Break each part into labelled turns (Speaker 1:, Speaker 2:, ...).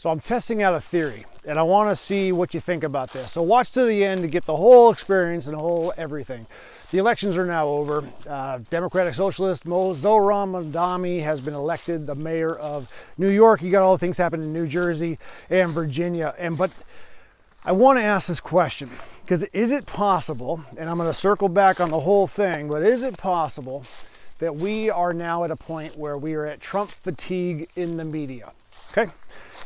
Speaker 1: So I'm testing out a theory, and I want to see what you think about this. So watch to the end to get the whole experience and the whole everything. The elections are now over. Democratic Socialist Zohran Mamdani has been elected the mayor of New York. You got all the things happening in New Jersey and Virginia. But I want to ask this question, because is it possible, and I'm going to circle back on the whole thing, but is it possible that we are now at a point where we are at Trump fatigue in the media? Okay.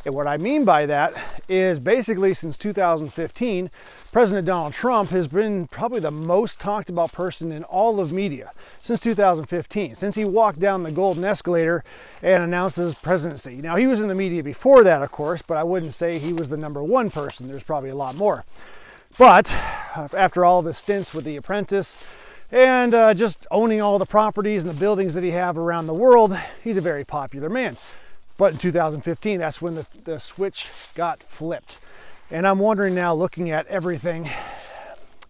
Speaker 1: And what I mean by that is basically since 2015, President Donald Trump has been probably the most talked about person in all of media since 2015, since he walked down the golden escalator and announced his presidency. Now, he was in the media before that, of course, but I wouldn't say he was the number one person. There's probably a lot more. But after all of his stints with The Apprentice and just owning all the properties and the buildings that he have around the world, he's a very popular man. But in 2015, that's when the switch got flipped. And I'm wondering now, looking at everything,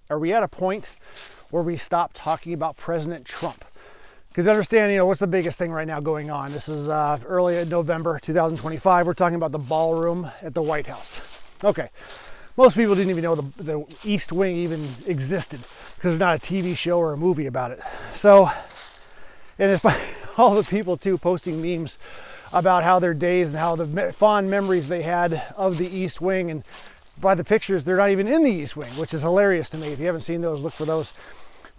Speaker 1: are we at a point where we stop talking about President Trump? Because understand, what's the biggest thing right now going on? This is early in November 2025. We're talking about the ballroom at the White House. Okay, most people didn't even know the East Wing even existed because there's not a TV show or a movie about it. So, and it's by all the people too posting memes about how their days and how the fond memories they had of the East Wing, and by the pictures, they're not even in the East Wing, which is hilarious to me. If you haven't seen those, look for those.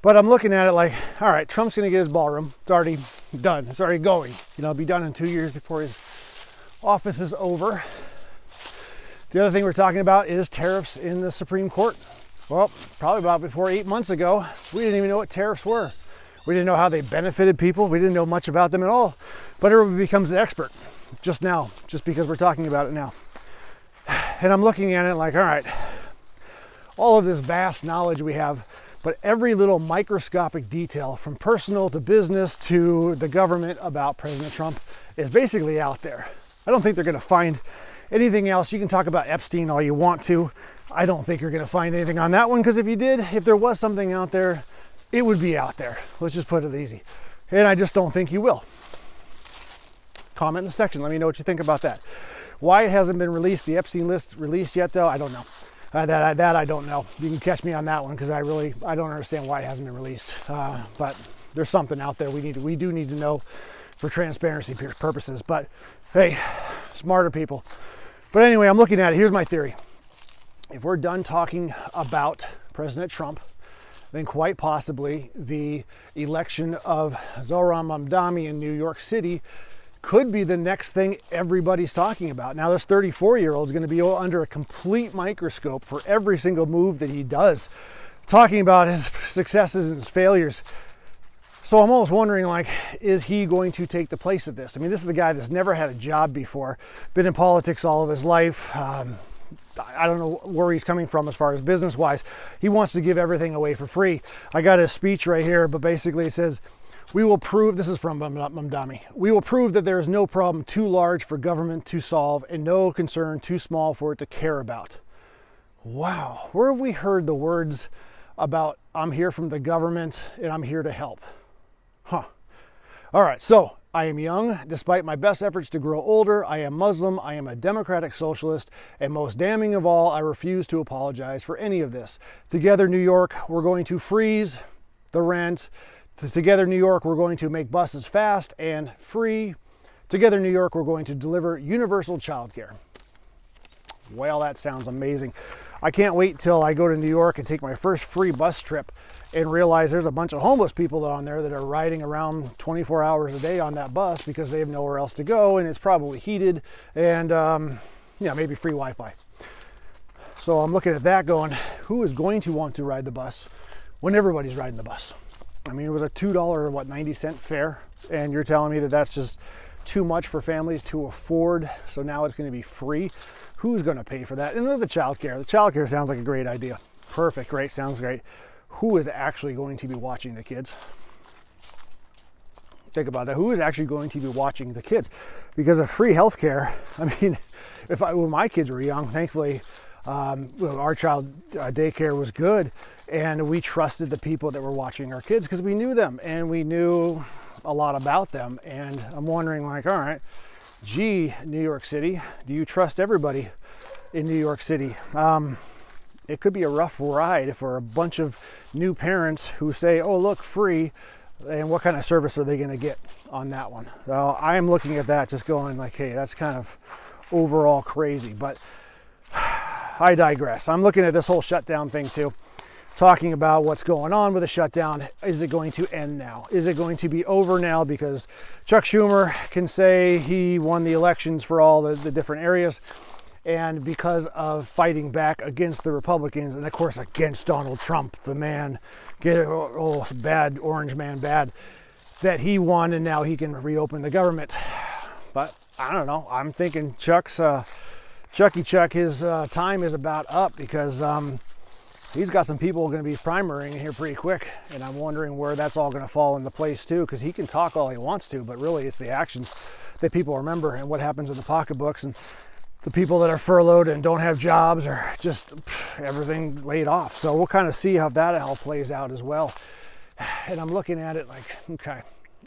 Speaker 1: But I'm looking at it like, all right, Trump's going to get his ballroom. It's already done. It's already going. It'll be done in 2 years before his office is over. The other thing we're talking about is tariffs in the Supreme Court. Well, probably about 8 months ago, we didn't even know what tariffs were. We didn't know how they benefited people. We didn't know much about them at all. But everybody becomes an expert just now, just because we're talking about it now. And I'm looking at it like, all right, all of this vast knowledge we have, but every little microscopic detail from personal to business to the government about President Trump is basically out there. I don't think they're going to find anything else. You can talk about Epstein all you want to. I don't think you're going to find anything on that one, because if you did, if there was something out there, it would be out there. Let's just put it easy. And I just don't think you will. Comment in the section. Let me know what you think about that. Why it hasn't been released, the Epstein list released yet, though, I don't know. That I don't know. You can catch me on that one, because I don't understand why it hasn't been released. But there's something out there we do need to know for transparency purposes. But hey, smarter people. But anyway, I'm looking at it. Here's my theory. If we're done talking about President Trump, then quite possibly the election of Zohran Mamdani in New York City could be the next thing everybody's talking about. Now, this 34-year-old is going to be under a complete microscope for every single move that he does, talking about his successes and his failures. So I'm almost wondering, like, is he going to take the place of this? I mean, this is a guy that's never had a job before, been in politics all of his life. I don't know where he's coming from as far as business-wise. He wants to give everything away for free. I got his speech right here, but basically it says, we will prove, this is from Mamdani, we will prove that there is no problem too large for government to solve and no concern too small for it to care about. Wow, where have we heard the words about, I'm here from the government and I'm here to help? Huh. All right, so I am young. Despite my best efforts to grow older, I am Muslim, I am a democratic socialist, and most damning of all, I refuse to apologize for any of this. Together, New York, we're going to freeze the rent. Together, New York, we're going to make buses fast and free. Together, New York, we're going to deliver universal childcare. Well, that sounds amazing. I can't wait till I go to New York and take my first free bus trip and realize there's a bunch of homeless people on there that are riding around 24 hours a day on that bus because they have nowhere else to go, and it's probably heated and maybe free Wi-Fi. So I'm looking at that going, who is going to want to ride the bus when everybody's riding the bus? I mean, it was a $2.90 fare, and you're telling me that that's just too much for families to afford, so now it's going to be free. Who's going to pay for that? And then the childcare. The childcare sounds like a great idea. Perfect, great, sounds great. Who is actually going to be watching the kids? Think about that. Who is actually going to be watching the kids? Because of free healthcare, I mean, when my kids were young, thankfully, our child daycare was good, and we trusted the people that were watching our kids because we knew them and we knew a lot about them. And I'm wondering, like, all right, Gee, New York City, do you trust everybody in New York City? It could be a rough ride for a bunch of new parents who say, oh, look, free. And what kind of service are they going to get on that one? So I'm looking at that just going like, hey, that's kind of overall crazy. But I digress. I'm looking at this whole shutdown thing too, talking about what's going on with the shutdown. Is it going to end now? Is it going to be over now because Chuck Schumer can say he won the elections for all the different areas, and because of fighting back against the Republicans and of course against Donald Trump, the man, bad, orange man bad, that he won and now he can reopen the government. But I don't know. I'm thinking Chucky Chuck, his time is about up because he's got some people going to be primarying here pretty quick, and I'm wondering where that's all going to fall into place too, because he can talk all he wants to, but really it's the actions that people remember and what happens in the pocketbooks, and the people that are furloughed and don't have jobs or just everything laid off. So we'll kind of see how that all plays out as well. And I'm looking at it like, okay,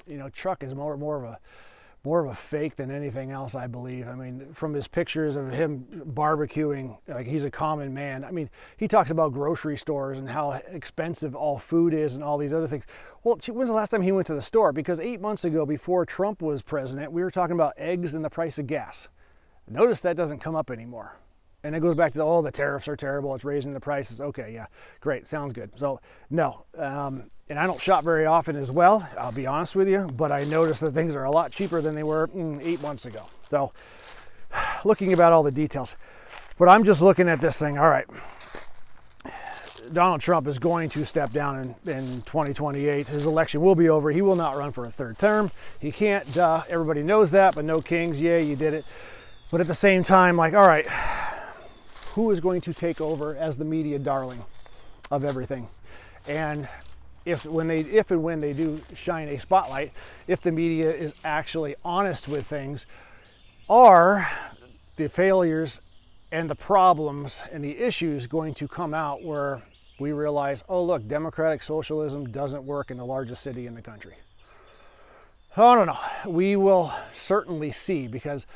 Speaker 1: you know, Chuck is more of a fake than anything else, I believe. I mean, from his pictures of him barbecuing, like he's a common man. I mean, he talks about grocery stores and how expensive all food is and all these other things. Well, when's the last time he went to the store? Because 8 months ago, before Trump was president, we were talking about eggs and the price of gas. Notice that doesn't come up anymore. And it goes back to, oh, the tariffs are terrible, it's raising the prices. Okay, yeah, great, sounds good. So, no. And I don't shop very often as well, I'll be honest with you, but I noticed that things are a lot cheaper than they were 8 months ago. So, looking about all the details. But I'm just looking at this thing, all right. Donald Trump is going to step down in 2028. His election will be over. He will not run for a third term. He can't, duh. Everybody knows that, but no kings. Yeah, you did it. But at the same time, like, all right, who is going to take over as the media darling of everything? And if and when they do shine a spotlight, if the media is actually honest with things, are the failures and the problems and the issues going to come out where we realize, oh, look, democratic socialism doesn't work in the largest city in the country? I don't know. We will certainly see, because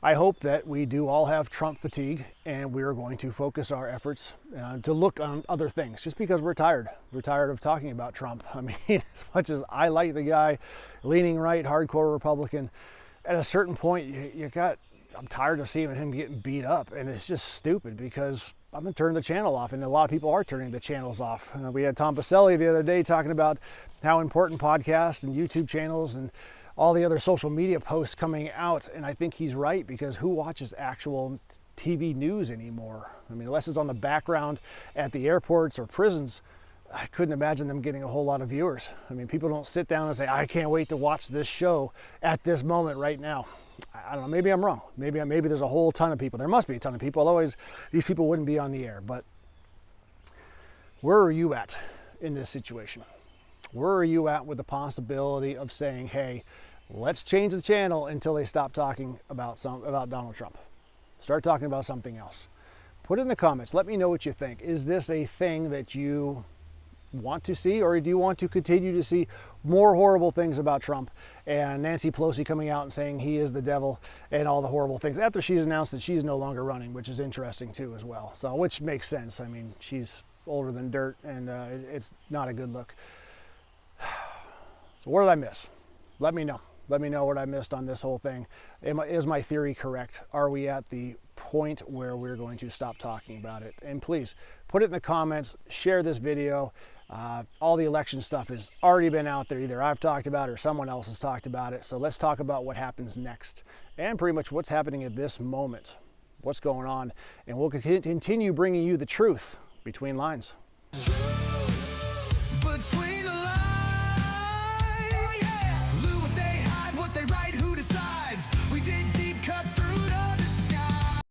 Speaker 1: I hope that we do all have Trump fatigue and we are going to focus our efforts to look on other things, just because we're tired. We're tired of talking about Trump. I mean, as much as I like the guy, leaning right, hardcore Republican, at a certain point, I'm tired of seeing him getting beat up, and it's just stupid because I'm going to turn the channel off, and a lot of people are turning the channels off. We had Tom Pacelli the other day talking about how important podcasts and YouTube channels and all the other social media posts coming out, and I think he's right, because who watches actual TV news anymore? I mean, unless it's on the background at the airports or prisons, I couldn't imagine them getting a whole lot of viewers. I mean, people don't sit down and say, I can't wait to watch this show at this moment right now. I don't know, maybe I'm wrong. Maybe there's a whole ton of people. There must be a ton of people, otherwise these people wouldn't be on the air. But where are you at in this situation? Where are you at with the possibility of saying, hey, let's change the channel until they stop talking about Donald Trump? Start talking about something else. Put it in the comments. Let me know what you think. Is this a thing that you want to see, or do you want to continue to see more horrible things about Trump and Nancy Pelosi coming out and saying he is the devil and all the horrible things after she's announced that she's no longer running, which is interesting too as well. So, which makes sense. I mean, she's older than dirt, and it's not a good look. So what did I miss? Let me know. Let me know what I missed on this whole thing. Is my theory correct? Are we at the point where we're going to stop talking about it? And please put it in the comments, share this video. All the election stuff has already been out there. Either I've talked about it or someone else has talked about it. So let's talk about what happens next, and pretty much what's happening at this moment, what's going on. And we'll continue bringing you the truth between lines.